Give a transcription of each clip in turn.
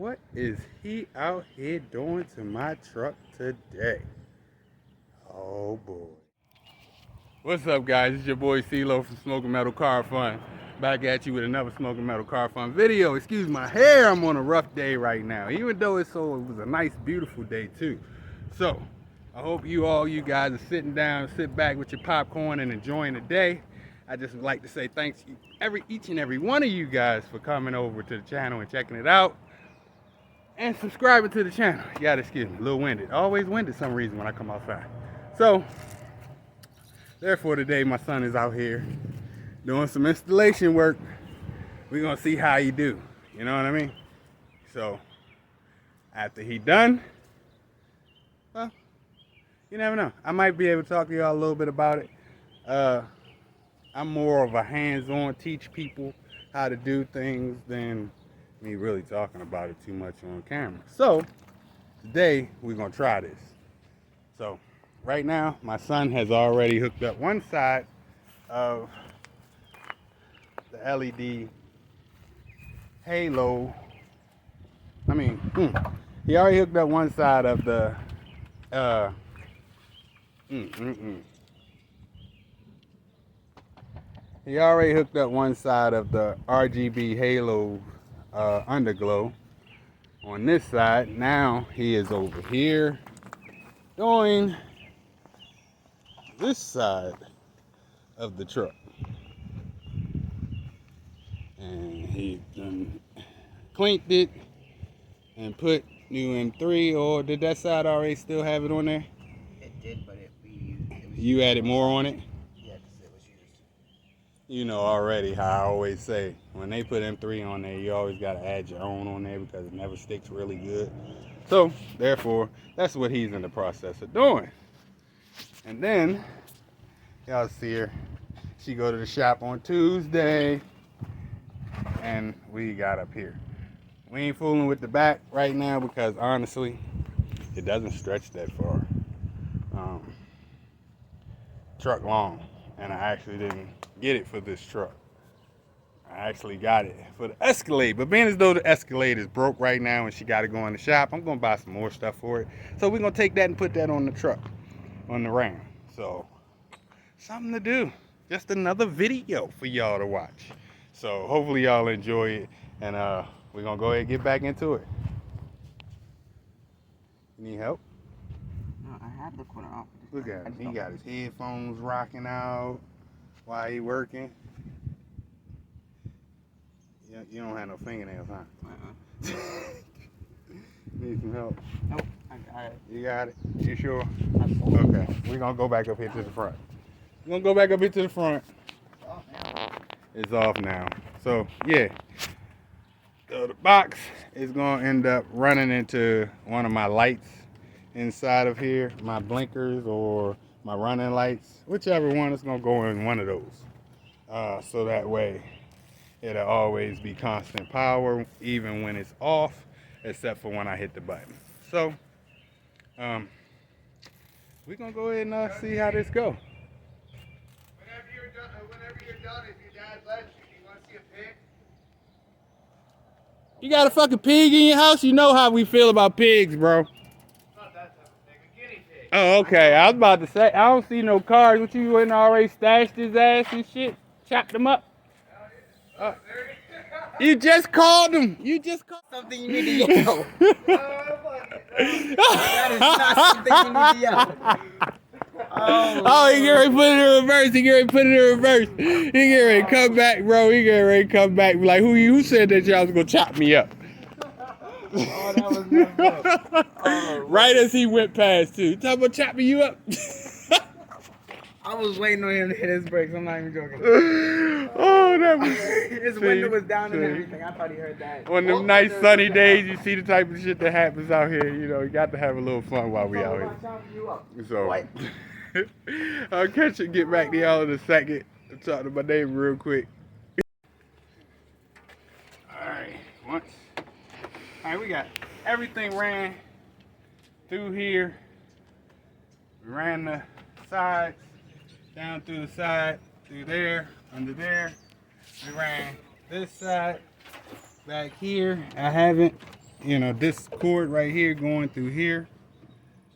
what is he out here doing to my truck today? Oh boy. What's up, guys? It's your boy CeeLo from Smokin Metal CarFun. Back at you with another Smokin Metal CarFun video. Excuse my hair, I'm on a rough day right now. Even though it was a nice, beautiful day too. So, I hope you guys are sitting down, sit back with your popcorn and enjoying the day. I just would like to say thanks to each and every one of you guys for coming over to the channel and checking it out. And subscribing to the channel. You gotta excuse me, a little winded. Always winded some reason when I come outside. So, therefore today my son is out here doing some installation work. We're gonna see how he do. You know what I mean? So, after he done, well, you never know. I might be able to talk to y'all a little bit about it. I'm more of a hands-on, teach people how to do things than me really talking about it too much on camera. So today we're gonna try this. So right now my son has already hooked up one side of the LED halo. He already hooked up one side of the He already hooked up one side of the RGB halo underglow. On this side, now he is over here doing this side of the truck. And he cleaned it and put new M3, or did that side already still have it on there? It did, but it was you added more on it? Yeah, because it was used. You know already how I always say, when they put M3 on there, you always got to add your own on there because it never sticks really good. So, therefore, that's what he's in the process of doing. And then, y'all see her, she go to the shop on Tuesday, and we got up here. We ain't fooling with the back right now because, honestly, it doesn't stretch that far. Truck long, and I actually didn't get it for this truck. I actually got it for the Escalade, but being as though the Escalade is broke right now and she got to go in the shop, I'm gonna buy some more stuff for it. So we're gonna take that and put that on the truck, on the Ram. So something to do, just another video for y'all to watch. So hopefully y'all enjoy it, and we're gonna go ahead and get back into it. You need help? No, I have the corner off. Look at him, he got his headphones rocking out while he working. You don't have no fingernails, huh? Need some help? Nope, I got it. You got it? You sure? Okay, we're gonna go back up here to the front. We're gonna go back up here to the front. It's off now. It's off now. So, yeah. So the box is gonna end up running into one of my lights inside of here, my blinkers or my running lights, whichever one is gonna go in one of those. So that way it'll always be constant power, even when it's off, except for when I hit the button. So, we're gonna go ahead and see how this goes. Whenever you're done, if your dad lets you, do you want to see a pig? You got a fucking pig in your house? You know how we feel about pigs, bro. Not that type of pig, a guinea pig. Oh, okay. I was about to say, I don't see no cars. What, you wouldn't already stashed his ass and shit? Chopped him up? You just called him. You just called Something you need to yell. That is not something you need to yell. Oh, he get ready to put it in reverse. He get ready to put it in reverse. He get ready to come back, bro. He get ready to come back. Be like, who said that y'all was gonna chop me up? Oh, that was messed up. Oh, right as he went past, too. Talking about chopping you up. I was waiting on him to hit his brakes. I'm not even joking. Oh, that was... His window was down and everything. I thought he heard that. On them nice sunny days, you see the type of shit that happens out here. You know, you got to have a little fun while we out here. So, I'll catch you, get back to y'all in a second. I'll talk to my neighbor real quick. Alright, we got everything ran through here. We ran the sides, down through the side, through there, under there. We ran this side, back here. I haven't you know, this cord right here going through here.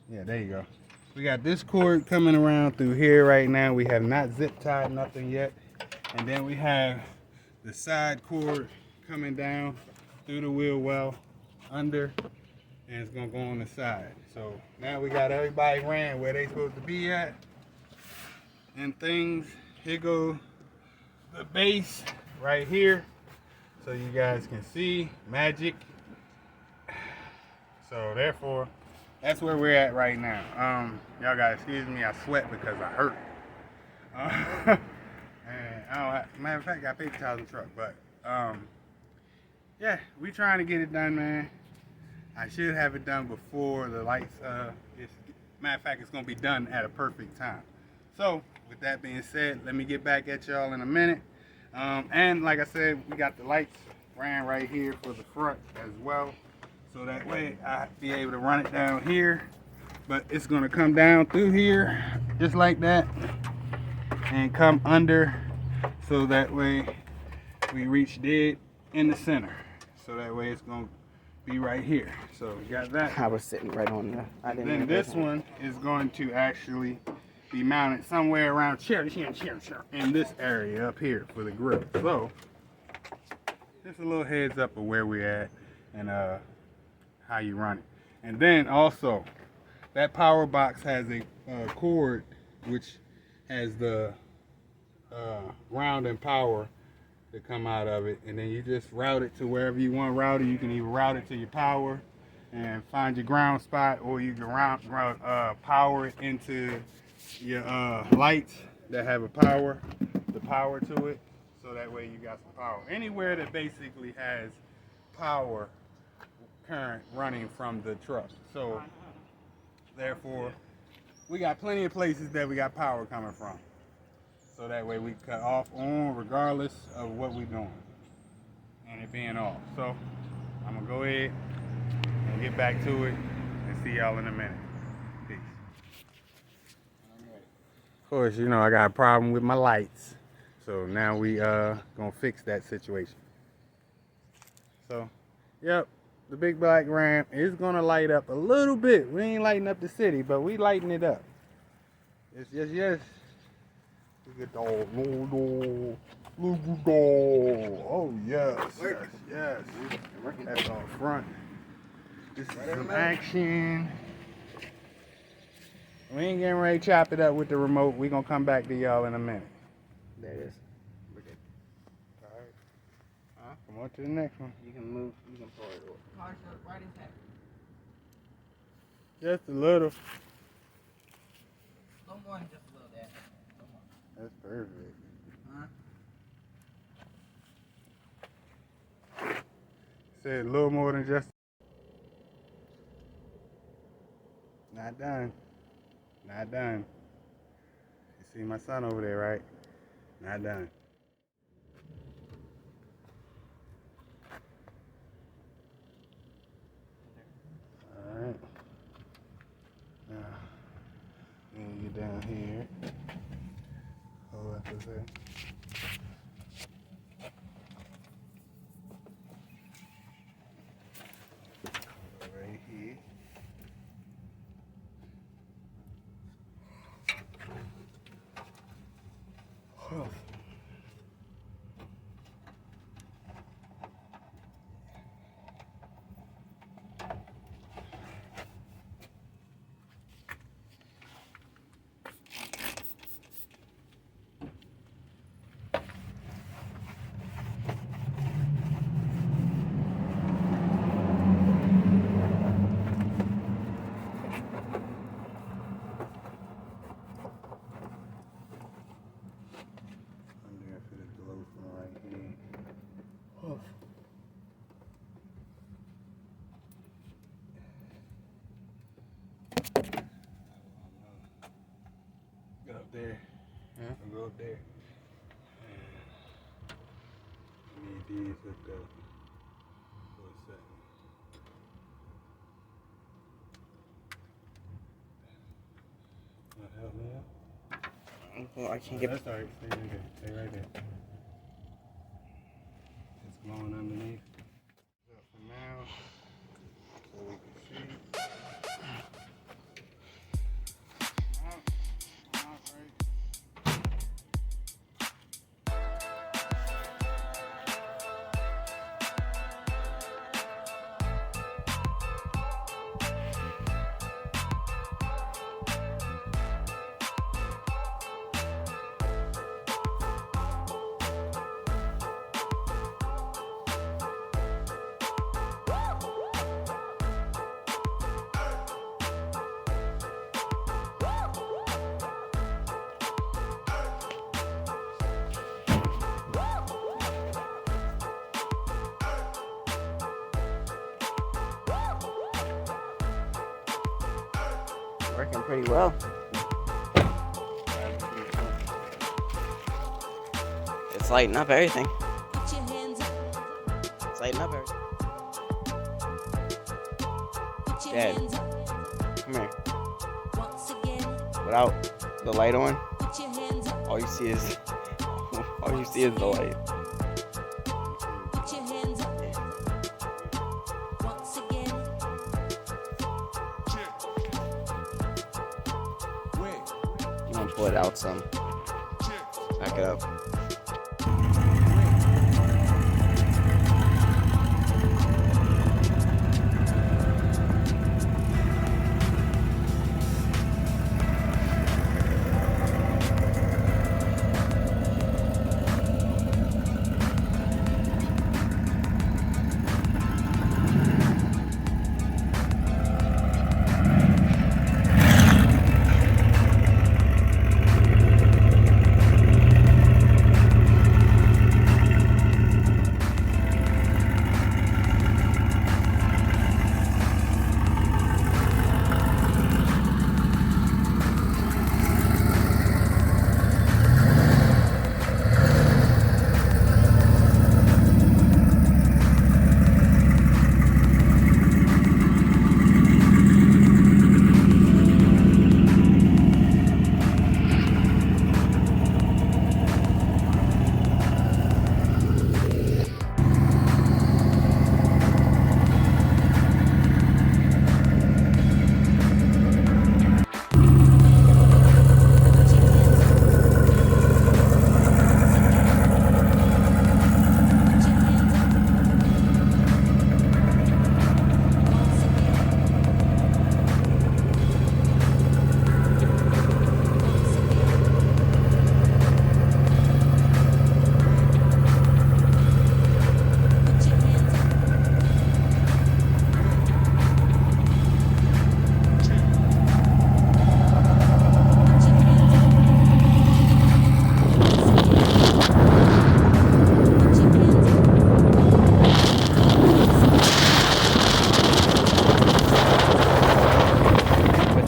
Yeah, there you go. We got this cord coming around through here right now. We have not zip tied nothing yet. And then we have the side cord coming down through the wheel well under, and it's gonna go on the side. So now we got everybody ran where they supposed to be at and things. Here go the base right here, so you guys can see magic. So therefore, that's where we're at right now. Y'all gotta excuse me, I sweat because I hurt. And I don't have, matter of fact, I got paper towels in the truck, but yeah, we trying to get it done, man. I should have it done before the lights. Matter of fact, it's gonna be done at a perfect time. So with that being said, let me get back at y'all in a minute. And like I said, we got the lights ran right here for the front as well. So that way I'll be able to run it down here. But it's gonna come down through here, just like that, and come under, so that way we reach dead in the center. So that way it's gonna be right here. So we got that. I was sitting right on there. Then this one is going to actually be mounted somewhere around in this area up here for the grill. So just a little heads up of where we're at and how you run it. And then also that power box has a cord which has the ground and power to come out of it, and then you just route it to wherever you want to route it. You can either route it to your power and find your ground spot, or you can power it into your lights that have the power to it, so that way you got some power anywhere that basically has power current running from the truck. So therefore we got plenty of places that we got power coming from, so that way we cut off on regardless of what we're doing and it being off. So I'm gonna go ahead and get back to it and see y'all in a minute. Peace. Of course, you know I got a problem with my lights, so now we gonna fix that situation. So yep, the big black Ram is gonna light up a little bit. We ain't lighting up the city, but we lighting it up. It's just, yes. Look at the oh yes, yes. That's on front. This is some action. We ain't getting ready to chop it up with the remote. We gonna come back to y'all in a minute. There it is. All right. Come on to the next one. You can move. You can pull it over. Just a little. No more than just a little, Dad. That's perfect. Huh? Said a little more than just. Not done. Not done. You see my son over there, right? Not done. Alright. Now, when you get down here, hold up a second. Right here. Oh. Get up there. Yeah. I'll go up there. And need these hooked up for a second. Help me out? Well, I can't get. That's alright. Stay right there. Stay right there. It's blowing underneath. So for now, Working pretty well. It's lighting up everything. It's lighting up everything. Dad, come here. Without the light on, all you see is the light. I'm gonna pull it out some. Back it up.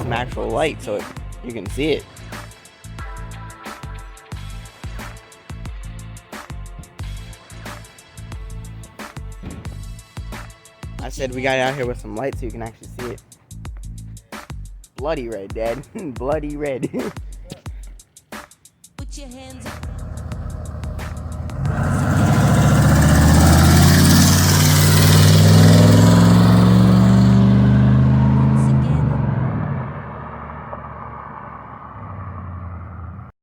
Actual light so you can see it. I said we got it out here with some light so you can actually see it. Bloody red, Dad. Bloody red. Put your hands up.